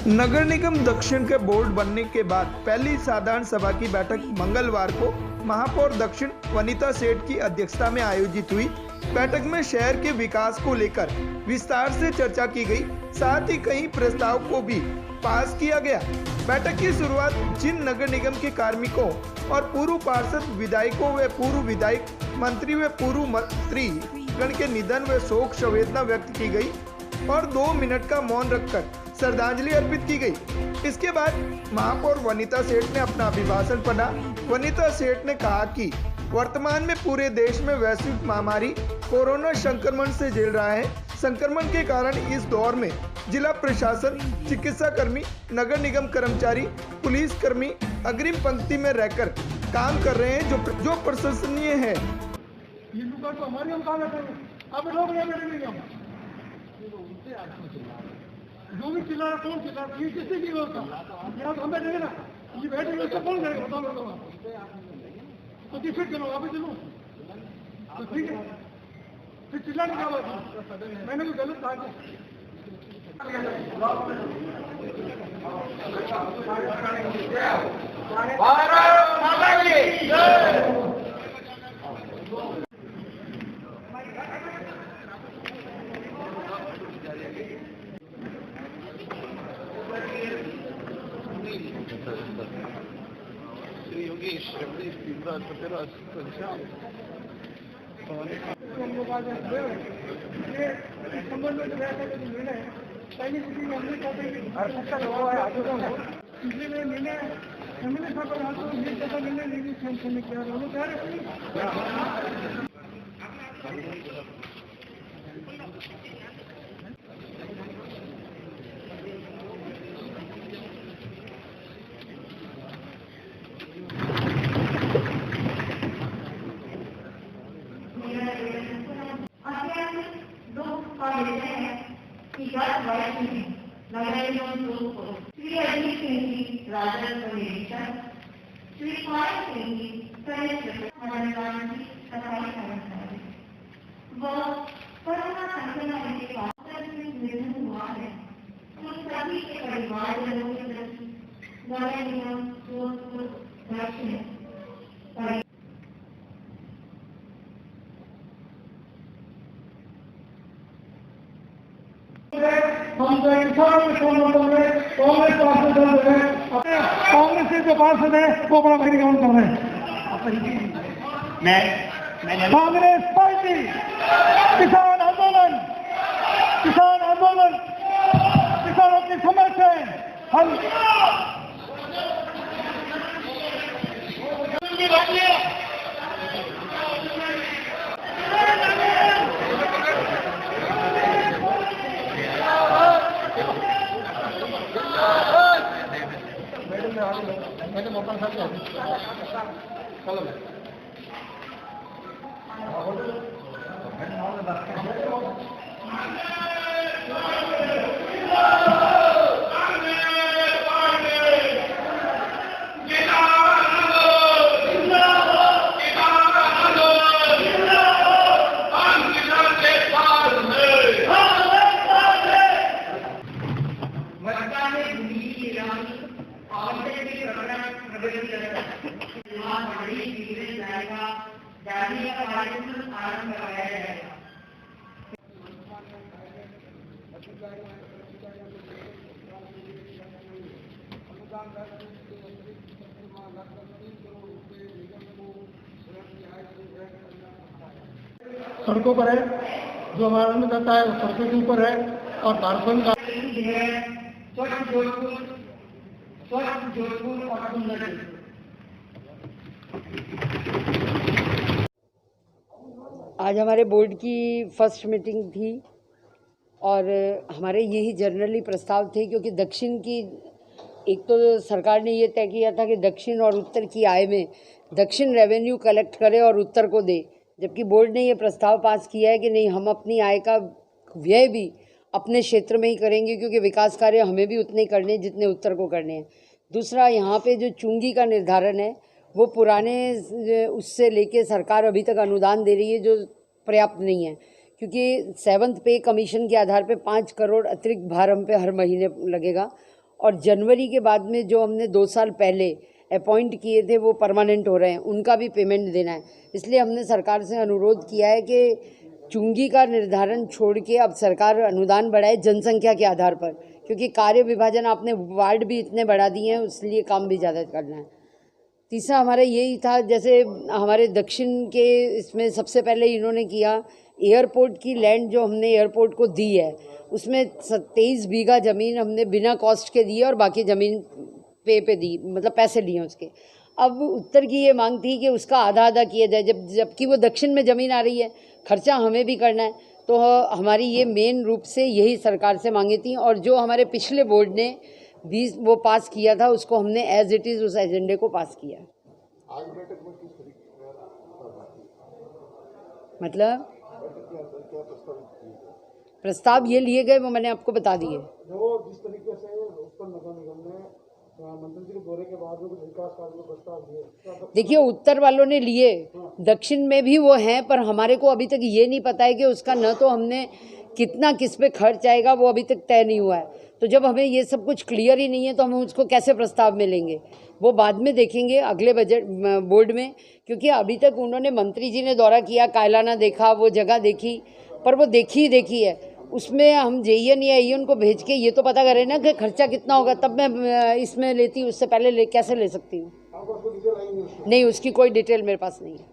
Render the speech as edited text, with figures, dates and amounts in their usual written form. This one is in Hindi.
नगर निगम दक्षिण के बोर्ड बनने के बाद पहली साधारण सभा की बैठक मंगलवार को महापौर दक्षिण वनिता सेठ की अध्यक्षता में आयोजित हुई। बैठक में शहर के विकास को लेकर विस्तार से चर्चा की गई, साथ ही कई प्रस्ताव को भी पास किया गया। बैठक की शुरुआत जिन नगर निगम के कार्मिकों और पूर्व पार्षद, विधायकों व पूर्व विधायक, मंत्री व पूर्व मंत्री गण के निधन व शोक संवेदना व्यक्त की गई और 2 मिनट का मौन रखकर श्रद्धांजलि अर्पित की गई। इसके बाद महापौर वनिता सेठ ने अपना अभिभाषण पढ़ा। वनिता सेठ ने कहा कि वर्तमान में पूरे देश में वैश्विक महामारी कोरोना संक्रमण से झेल रहा है। संक्रमण के कारण इस दौर में जिला प्रशासन, चिकित्सा कर्मी, नगर निगम कर्मचारी, पुलिस कर्मी अग्रिम पंक्ति में रहकर काम कर रहे हैं, जो प्रशंसनीय है। ये दुकान तो हमारी, हम कहाँ बैठेंगे? आप लोग नहीं बैठेंगे, हम जो भी चिल्ला रहा, कौन चिल्ला रहा, ये किसी की व्यवस्था यहाँ तो हम बैठेंगे ना, ये बैठेंगे उससे कौन करेगा? बताओ लोगों तो फिर चलो, आप चलो तो ठीक है, फिर चिल्लाने क्या बात है? मैंने कोई गलत कहा? श्री योगेश जगदीश तीव्र तेरा हम लोग आज ये संबंध में जो निर्णय पहली स्थिति में हमने इसलिए निर्णय एमएलए साहब पर हाथ ये कैसा निर्णय लेगी सैंक्शन में क्या लोग कह रहे श्री अजीत सिंह जी राजस्व निरीक्षक, श्री कुमार सिंह जी मनोरंजन जी सफाई कर्मचारी व कोरोना संक्रमण के बाद निधन हुआ है उन सभी के परिवारजनों के प्रति नगर निगम दक्षिण हम तो इंसान कांग्रेस पार्षद है, कांग्रेस के जो पार्षद है वो बड़ा बहिष्कार कर रहे हैं। कांग्रेस पार्टी किसान आंदोलन, किसानों की समस्या हम मैंने मौका सड़कों पर है, जो हमारा अन्नदाता है वो सड़कों के ऊपर है और झारखंड का स्वच्छ जोधपुर और सुंदर। आज हमारे बोर्ड की फर्स्ट मीटिंग थी और हमारे यही जनरली प्रस्ताव थे, क्योंकि दक्षिण की एक तो सरकार ने ये तय किया था कि दक्षिण और उत्तर की आय में दक्षिण रेवेन्यू कलेक्ट करे और उत्तर को दे, जबकि बोर्ड ने ये प्रस्ताव पास किया है कि नहीं, हम अपनी आय का व्यय भी अपने क्षेत्र में ही करेंगे, क्योंकि विकास कार्य हमें भी उतने ही करने हैं जितने उत्तर को करने हैं। दूसरा, यहाँ पे जो चुंगी का निर्धारण है वो पुराने उससे लेके सरकार अभी तक अनुदान दे रही है, जो पर्याप्त नहीं है, क्योंकि 7th पे कमीशन के आधार पे 5 करोड़ अतिरिक्त भार हम पे हर महीने लगेगा और जनवरी के बाद में जो हमने 2 साल पहले अपॉइंट किए थे वो परमानेंट हो रहे हैं, उनका भी पेमेंट देना है। इसलिए हमने सरकार से अनुरोध किया है कि चुंगी का निर्धारण छोड़ के अब सरकार अनुदान बढ़ाए जनसंख्या के आधार पर, क्योंकि कार्य विभाजन आपने वार्ड भी इतने बढ़ा दिए हैं, इसलिए काम भी ज़्यादा करना है। तीसरा हमारा यही था, जैसे हमारे दक्षिण के इसमें सबसे पहले इन्होंने किया, एयरपोर्ट की लैंड जो हमने एयरपोर्ट को दी है उसमें 23 बीघा ज़मीन हमने बिना कॉस्ट के दी है और बाकी ज़मीन पे दी, मतलब पैसे लिए उसके। अब उत्तर की ये मांग थी कि उसका आधा आधा किया जाए, जबकि वो दक्षिण में ज़मीन आ रही है, खर्चा हमें भी करना है। तो हमारी ये मेन रूप से यही सरकार से मांगी थी, और जो हमारे पिछले बोर्ड ने 20 वो पास किया था उसको हमने एज इट इज़ उस एजेंडे को पास किया। आज बैठक में किस तरीके मतलब क्या प्रस्तावित किए गए? प्रस्ताव ये लिए गए वो मैंने आपको बता दिए। जो जिस तरीके से उत्तर नगर निगम ने मंत्री जी के दौरे के बाद में कुछ विकास कार्य में प्रस्ताव दिए, देखिए उत्तर वालों ने लिए, दक्षिण में भी वो हैं, पर हमारे को अभी तक ये नहीं पता है कि उसका न तो हमने कितना किस पे खर्च आएगा वो अभी तक तय नहीं हुआ है। तो जब हमें ये सब कुछ क्लियर ही नहीं है तो हम उसको कैसे प्रस्ताव में लेंगे, वो बाद में देखेंगे अगले बजट बोर्ड में। क्योंकि अभी तक उन्होंने, मंत्री जी ने दौरा किया, कायलाना देखा, वो जगह देखी, पर वो देखी है, उसमें हम जेईएन या एईएन को भेज के ये तो पता करें ना कि खर्चा कितना होगा, तब मैं इसमें लेती, उससे पहले कैसे ले सकती हूँ? नहीं, उसकी कोई डिटेल मेरे पास नहीं है।